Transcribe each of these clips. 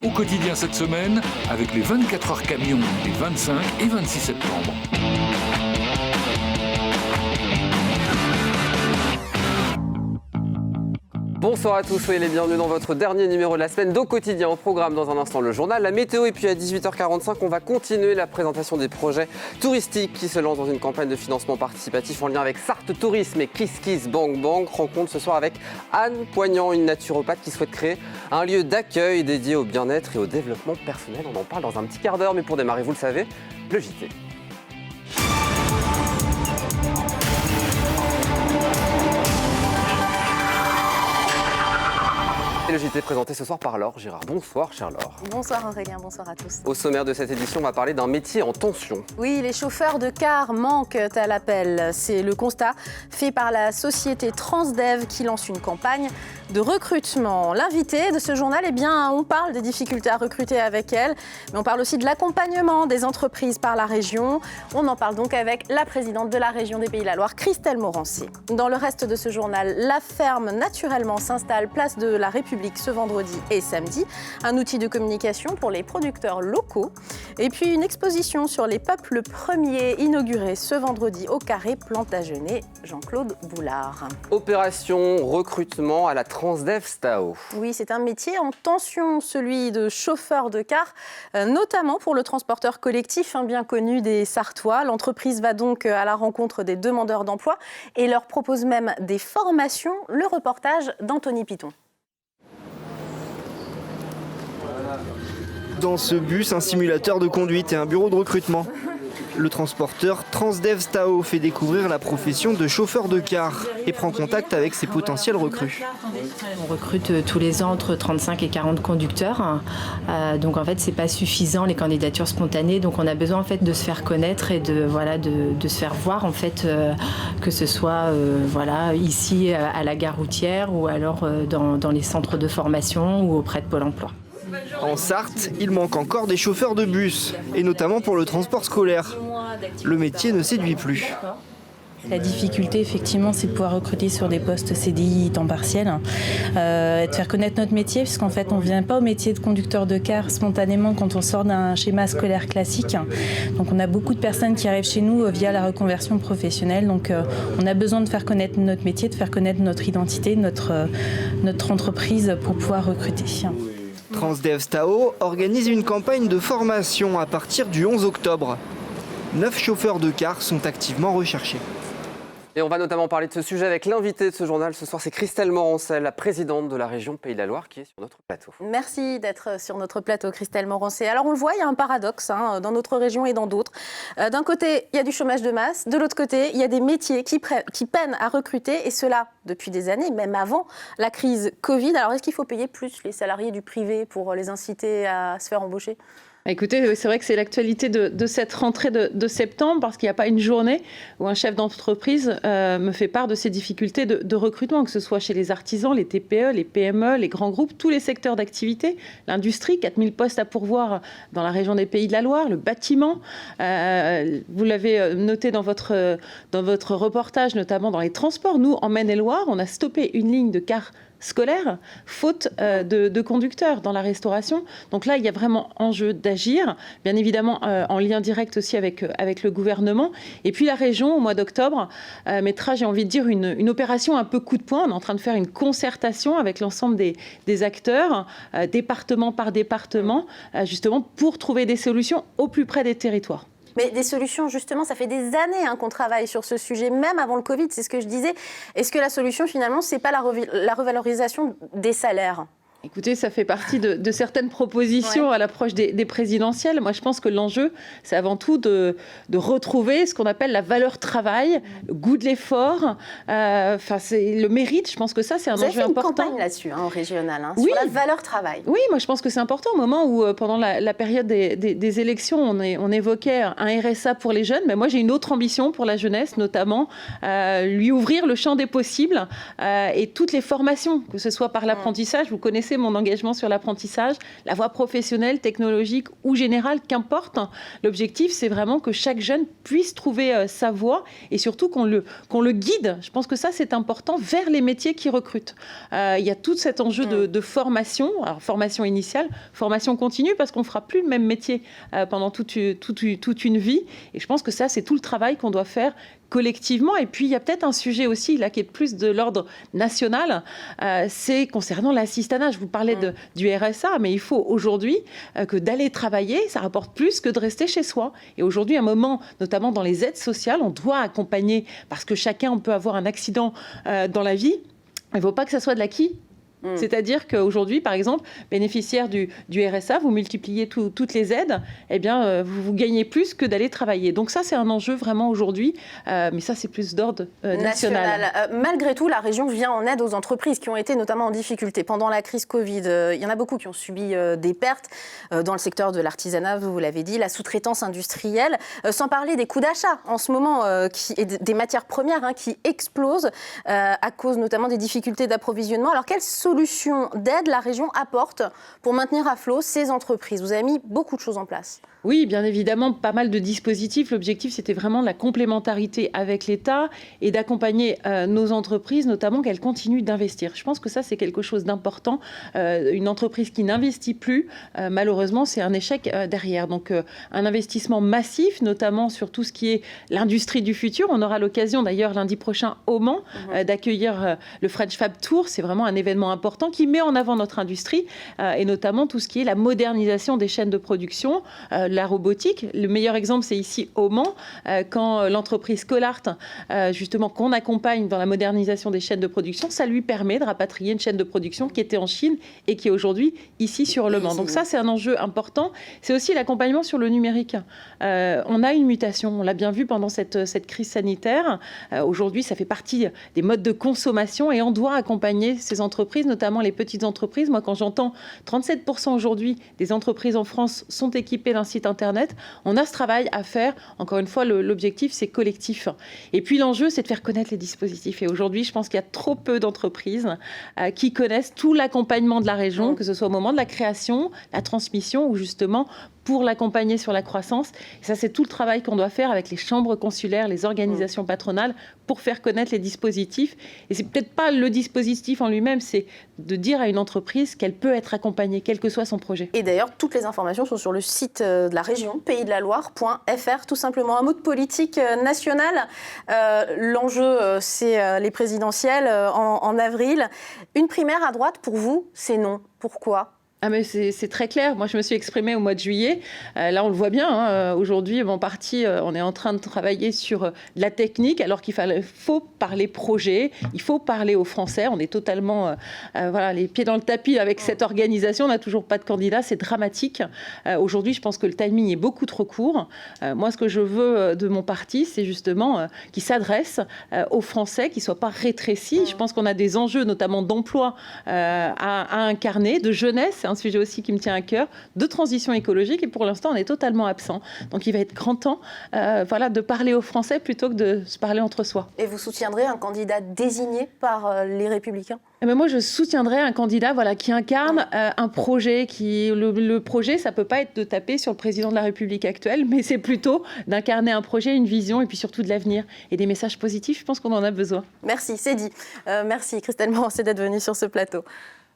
Au quotidien cette semaine, avec les 24 heures camions des 25 et 26 septembre. Bonsoir à tous, soyez les bienvenus dans votre dernier numéro de la semaine d'Au quotidien. Au programme dans un instant le journal, la météo et puis à 18h45 on va continuer la présentation des projets touristiques qui se lancent dans une campagne de financement participatif en lien avec Sarthe Tourisme et Kiss Kiss Bang Bang. Rencontre ce soir avec Anne Poignant, une naturopathe qui souhaite créer un lieu d'accueil dédié au bien-être et au développement personnel. On en parle dans un petit quart d'heure, mais pour démarrer, vous le savez, le JT. Et le JT présenté ce soir par Laure Girard. Bonsoir, chère Laure. Bonsoir Aurélien, bonsoir à tous. Au sommaire de cette édition, on va parler d'un métier en tension. Oui, les chauffeurs de car manquent à l'appel. C'est le constat fait par la société Transdev qui lance une campagne de recrutement. L'invité de ce journal, on parle des difficultés à recruter avec elle, mais on parle aussi de l'accompagnement des entreprises par la région. On en parle donc avec la présidente de la région des Pays de la Loire, Christelle Morancy. Dans le reste de ce journal, la ferme naturellement s'installe place de la République ce vendredi et samedi. Un outil de communication pour les producteurs locaux. Et puis une exposition sur les peuples premiers inaugurée ce vendredi au Carré Plantagenet, Jean-Claude Boulard. Opération recrutement à la Transdev Stao. Oui, c'est un métier en tension, celui de chauffeur de car, notamment pour le transporteur collectif bien connu des Sarthois. L'entreprise va donc à la rencontre des demandeurs d'emploi et leur propose même des formations. Le reportage d'Anthony Piton. Dans ce bus, un simulateur de conduite et un bureau de recrutement. Le transporteur Transdev Stao fait découvrir la profession de chauffeur de car et prend contact avec ses potentiels recrues. On recrute tous les ans entre 35 et 40 conducteurs. Donc en fait, c'est pas suffisant les candidatures spontanées. Donc on a besoin en fait de se faire connaître et de se faire voir en fait, que ce soit ici à la gare routière ou alors dans les centres de formation ou auprès de Pôle emploi. En Sarthe, il manque encore des chauffeurs de bus, et notamment pour le transport scolaire. Le métier ne séduit plus. La difficulté, effectivement, c'est de pouvoir recruter sur des postes CDI temps partiel, de faire connaître notre métier, puisqu'en fait, on ne vient pas au métier de conducteur de car spontanément quand on sort d'un schéma scolaire classique. Donc, on a beaucoup de personnes qui arrivent chez nous via la reconversion professionnelle. Donc, on a besoin de faire connaître notre métier, de faire connaître notre identité, notre entreprise pour pouvoir recruter. Transdev Stao organise une campagne de formation à partir du 11 octobre. 9 chauffeurs de car sont activement recherchés. Et on va notamment parler de ce sujet avec l'invité de ce journal ce soir, c'est Christelle Morancel, la présidente de la région Pays de la Loire, qui est sur notre plateau. Merci d'être sur notre plateau, Christelle Morancel. Alors on le voit, il y a un paradoxe dans notre région et dans d'autres. D'un côté, il y a du chômage de masse. De l'autre côté, il y a des métiers qui peinent à recruter, et cela depuis des années, même avant la crise Covid. Alors est-ce qu'il faut payer plus les salariés du privé pour les inciter à se faire embaucher ? Écoutez, c'est vrai que c'est l'actualité de cette rentrée de septembre, parce qu'il n'y a pas une journée où un chef d'entreprise me fait part de ses difficultés de recrutement, que ce soit chez les artisans, les TPE, les PME, les grands groupes, tous les secteurs d'activité, l'industrie, 4000 postes à pourvoir dans la région des Pays de la Loire, le bâtiment. Vous l'avez noté dans votre reportage, notamment dans les transports. Nous, en Maine-et-Loire, on a stoppé une ligne de car scolaire, faute de conducteurs dans la restauration. Donc là, il y a vraiment enjeu d'agir, bien évidemment en lien direct aussi avec le gouvernement. Et puis la région, au mois d'octobre, mettra, j'ai envie de dire, une opération un peu coup de poing. On est en train de faire une concertation avec l'ensemble des acteurs, département par département, justement pour trouver des solutions au plus près des territoires. Mais des solutions, justement, ça fait des années qu'on travaille sur ce sujet, même avant le Covid, c'est ce que je disais. Est-ce que la solution, finalement, c'est pas la revalorisation des salaires ? Écoutez, ça fait partie de certaines propositions à l'approche des présidentielles. Moi, je pense que l'enjeu, c'est avant tout de retrouver ce qu'on appelle la valeur travail, le goût de l'effort. C'est le mérite. Je pense que ça, c'est un enjeu important. Vous avez fait une campagne là-dessus, au régional, sur la valeur travail. Oui, moi, je pense que c'est important. Au moment où, pendant la période des élections, on évoquait un RSA pour les jeunes, mais moi, j'ai une autre ambition pour la jeunesse, notamment lui ouvrir le champ des possibles et toutes les formations, que ce soit par l'apprentissage. Vous connaissez connaissez mon engagement sur l'apprentissage, la voie professionnelle, technologique ou générale, qu'importe. L'objectif, c'est vraiment que chaque jeune puisse trouver sa voie et surtout qu'on le guide. Je pense que ça, c'est important, vers les métiers qui recrutent. Il y a tout cet enjeu de formation, alors formation initiale, formation continue, parce qu'on ne fera plus le même métier pendant toute une vie. Et je pense que ça, c'est tout le travail qu'on doit faire collectivement. Et puis, il y a peut-être un sujet aussi, là, qui est plus de l'ordre national, c'est concernant l'assistanat. Je vous parlais du RSA, mais il faut aujourd'hui que d'aller travailler, ça rapporte plus que de rester chez soi. Et aujourd'hui, à un moment, notamment dans les aides sociales, on doit accompagner, parce que chacun peut avoir un accident dans la vie. Il ne faut pas que ça soit de l'acquis. C'est-à-dire qu'aujourd'hui, par exemple, bénéficiaire du RSA, vous multipliez toutes les aides, eh bien, vous gagnez plus que d'aller travailler. Donc ça, c'est un enjeu vraiment aujourd'hui, mais ça, c'est plus d'ordre national. Malgré tout, la région vient en aide aux entreprises qui ont été notamment en difficulté pendant la crise Covid. Il y en a beaucoup qui ont subi des pertes dans le secteur de l'artisanat, vous l'avez dit, la sous-traitance industrielle, sans parler des coûts d'achat en ce moment et des matières premières qui explosent à cause notamment des difficultés d'approvisionnement. Alors, quelles solutions d'aide la région apporte pour maintenir à flot ces entreprises? Vous avez mis beaucoup de choses en place. Oui, bien évidemment, pas mal de dispositifs. L'objectif, c'était vraiment la complémentarité avec l'État et d'accompagner nos entreprises, notamment qu'elles continuent d'investir. Je pense que ça, c'est quelque chose d'important. Une entreprise qui n'investit plus, malheureusement, c'est un échec derrière. Donc, un investissement massif, notamment sur tout ce qui est l'industrie du futur. On aura l'occasion, d'ailleurs, lundi prochain au Mans, d'accueillir le French Fab Tour. C'est vraiment un événement important qui met en avant notre industrie et notamment tout ce qui est la modernisation des chaînes de production, la robotique. Le meilleur exemple, c'est ici au Mans, quand l'entreprise Colart, justement, qu'on accompagne dans la modernisation des chaînes de production, ça lui permet de rapatrier une chaîne de production qui était en Chine et qui est aujourd'hui ici sur le Mans. Donc ça, c'est un enjeu important. C'est aussi l'accompagnement sur le numérique. On a une mutation, on l'a bien vu pendant cette crise sanitaire. Aujourd'hui, ça fait partie des modes de consommation et on doit accompagner ces entreprises, notamment les petites entreprises. Moi, quand j'entends 37% aujourd'hui des entreprises en France sont équipées d'un site internet, on a ce travail à faire. Encore une fois, l'objectif, c'est collectif. Et puis l'enjeu, c'est de faire connaître les dispositifs. Et aujourd'hui, je pense qu'il y a trop peu d'entreprises qui connaissent tout l'accompagnement de la région, que ce soit au moment de la création, la transmission ou justement pour l'accompagner sur la croissance. Et ça, c'est tout le travail qu'on doit faire avec les chambres consulaires, les organisations patronales pour faire connaître les dispositifs. Et c'est peut-être pas le dispositif en lui-même, c'est de dire à une entreprise qu'elle peut être accompagnée, quel que soit son projet. Et d'ailleurs, toutes les informations sont sur le site de la région, paysdelaloire.fr, tout simplement. Un mot de politique nationale. L'enjeu, c'est les présidentielles en avril. Une primaire à droite, pour vous, c'est non. Pourquoi ? Ah mais c'est très clair. Moi, je me suis exprimée au mois de juillet. Là, on le voit bien. Aujourd'hui, mon parti, on est en train de travailler sur la technique, alors faut parler projet. Il faut parler aux Français. On est totalement, les pieds dans le tapis avec cette organisation. On n'a toujours pas de candidat. C'est dramatique. Aujourd'hui, je pense que le timing est beaucoup trop court. Moi, ce que je veux de mon parti, c'est justement qu'il s'adresse aux Français, qu'il ne soit pas rétréci. Je pense qu'on a des enjeux, notamment d'emploi, à incarner, de jeunesse. C'est un sujet aussi qui me tient à cœur, de transition écologique, et pour l'instant, on est totalement absent. Donc, il va être grand temps de parler aux Français plutôt que de se parler entre soi. Et vous soutiendrez un candidat désigné par les Républicains ? Moi, je soutiendrai un candidat qui incarne un projet. Le projet, ça ne peut pas être de taper sur le président de la République actuelle, mais c'est plutôt d'incarner un projet, une vision, et puis surtout de l'avenir. Et des messages positifs, je pense qu'on en a besoin. Merci, c'est dit. Merci Christelle Morancé d'être venue sur ce plateau.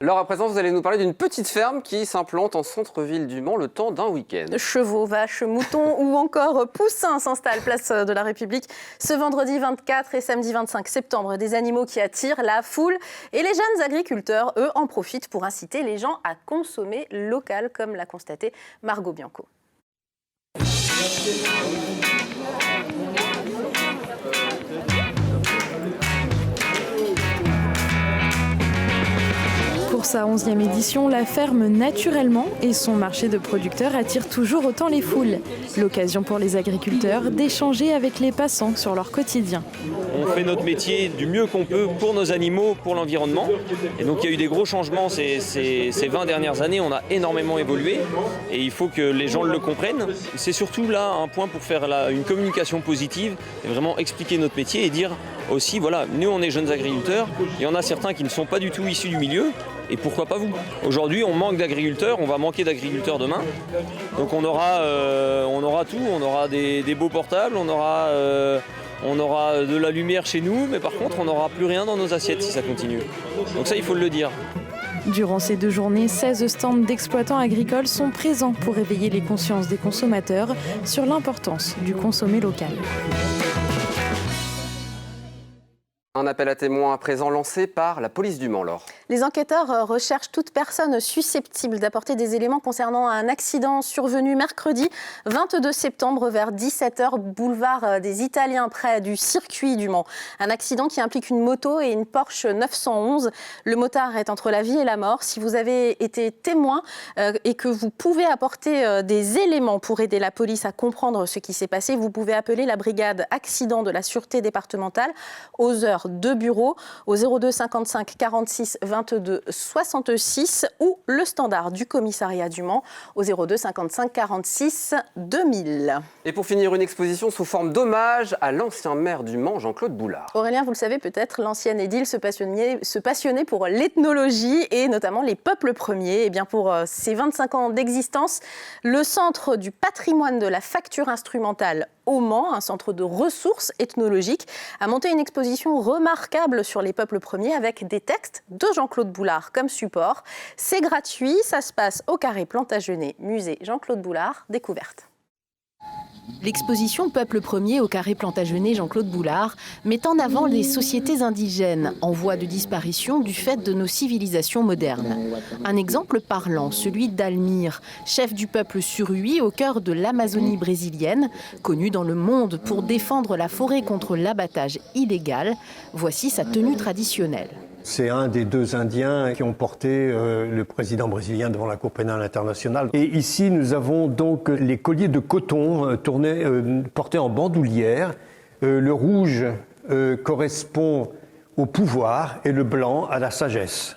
Alors à présent, vous allez nous parler d'une petite ferme qui s'implante en centre-ville du Mans le temps d'un week-end. Chevaux, vaches, moutons ou encore poussins s'installent place de la République ce vendredi 24 et samedi 25 septembre. Des animaux qui attirent la foule et les jeunes agriculteurs, eux, en profitent pour inciter les gens à consommer local, comme l'a constaté Margot Bianco. Pour sa 11e édition, la ferme Naturellement et son marché de producteurs attirent toujours autant les foules. L'occasion pour les agriculteurs d'échanger avec les passants sur leur quotidien. On fait notre métier du mieux qu'on peut pour nos animaux, pour l'environnement. Et donc il y a eu des gros changements ces 20 dernières années. On a énormément évolué et il faut que les gens le comprennent. C'est surtout là un point pour faire une communication positive et vraiment expliquer notre métier et dire aussi, nous on est jeunes agriculteurs, il y en a certains qui ne sont pas du tout issus du milieu, et pourquoi pas vous. Aujourd'hui, on manque d'agriculteurs, on va manquer d'agriculteurs demain. Donc on aura tout, on aura des beaux portables, on aura de la lumière chez nous, mais par contre, on n'aura plus rien dans nos assiettes si ça continue. Donc ça, il faut le dire. Durant ces 2 journées, 16 stands d'exploitants agricoles sont présents pour éveiller les consciences des consommateurs sur l'importance du consommer local. Un appel à témoins à présent lancé par la police du Mans, Laure. Les enquêteurs recherchent toute personne susceptible d'apporter des éléments concernant un accident survenu mercredi 22 septembre vers 17h, boulevard des Italiens, près du circuit du Mans. Un accident qui implique une moto et une Porsche 911. Le motard est entre la vie et la mort. Si vous avez été témoin et que vous pouvez apporter des éléments pour aider la police à comprendre ce qui s'est passé, vous pouvez appeler la brigade accident de la Sûreté départementale aux heures de bureau au 02 55 46 22 66 ou le standard du commissariat du Mans au 02 55 46 2000. Et pour finir, une exposition sous forme d'hommage à l'ancien maire du Mans, Jean-Claude Boulard. Aurélien, vous le savez peut-être, l'ancienne édile se passionnait pour l'ethnologie et notamment les peuples premiers. Et bien pour ses 25 ans d'existence, le Centre du patrimoine de la facture instrumentale au Mans, un centre de ressources ethnologiques, a monté une exposition remarquable sur les peuples premiers avec des textes de Jean-Claude Boulard comme support. C'est gratuit, ça se passe au Carré Plantagenet, musée Jean-Claude Boulard, découverte. L'exposition Peuple premier au Carré Plantagenet Jean-Claude Boulard met en avant les sociétés indigènes en voie de disparition du fait de nos civilisations modernes. Un exemple parlant, celui d'Almir, chef du peuple Surui au cœur de l'Amazonie brésilienne, connu dans le monde pour défendre la forêt contre l'abattage illégal. Voici sa tenue traditionnelle. C'est un des 2 Indiens qui ont porté le président brésilien devant la Cour pénale internationale. Et ici, nous avons donc les colliers de coton portés en bandoulière. Le rouge correspond au pouvoir et le blanc à la sagesse.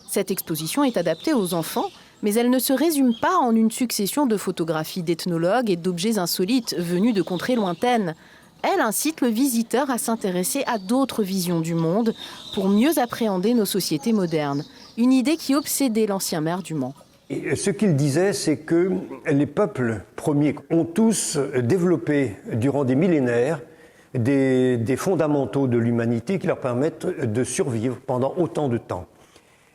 Cette exposition est adaptée aux enfants, mais elle ne se résume pas en une succession de photographies d'ethnologues et d'objets insolites venus de contrées lointaines. Elle incite le visiteur à s'intéresser à d'autres visions du monde pour mieux appréhender nos sociétés modernes. Une idée qui obsédait l'ancien maire du Mans. Et ce qu'il disait, c'est que les peuples premiers ont tous développé durant des millénaires des fondamentaux de l'humanité qui leur permettent de survivre pendant autant de temps.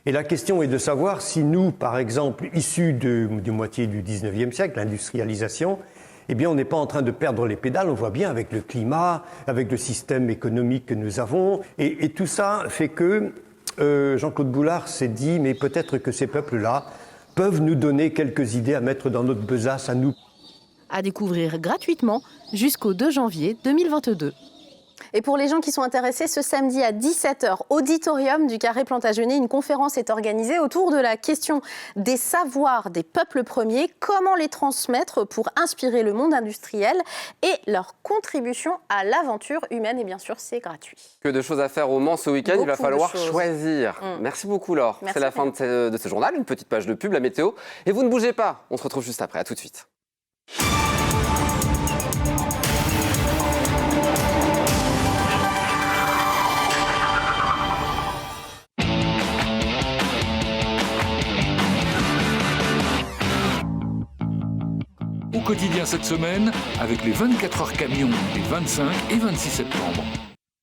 Et la question est de savoir si nous, par exemple, issus de moitié du 19e siècle, l'industrialisation, eh bien, on n'est pas en train de perdre les pédales, on voit bien avec le climat, avec le système économique que nous avons. Et tout ça fait que Jean-Claude Boulard s'est dit, mais peut-être que ces peuples-là peuvent nous donner quelques idées à mettre dans notre besace à nous. À découvrir gratuitement jusqu'au 2 janvier 2022. Et pour les gens qui sont intéressés, ce samedi à 17h, auditorium du Carré Plantagenet, une conférence est organisée autour de la question des savoirs des peuples premiers, comment les transmettre pour inspirer le monde industriel et leur contribution à l'aventure humaine. Et bien sûr, c'est gratuit. Que de choses à faire au Mans ce week-end, il va falloir choisir. Merci beaucoup Laure. C'est la fin de ce journal, une petite page de pub, la météo. Et vous ne bougez pas, on se retrouve juste après, à tout de suite. Au quotidien cette semaine, avec les 24 heures camions des 25 et 26 septembre.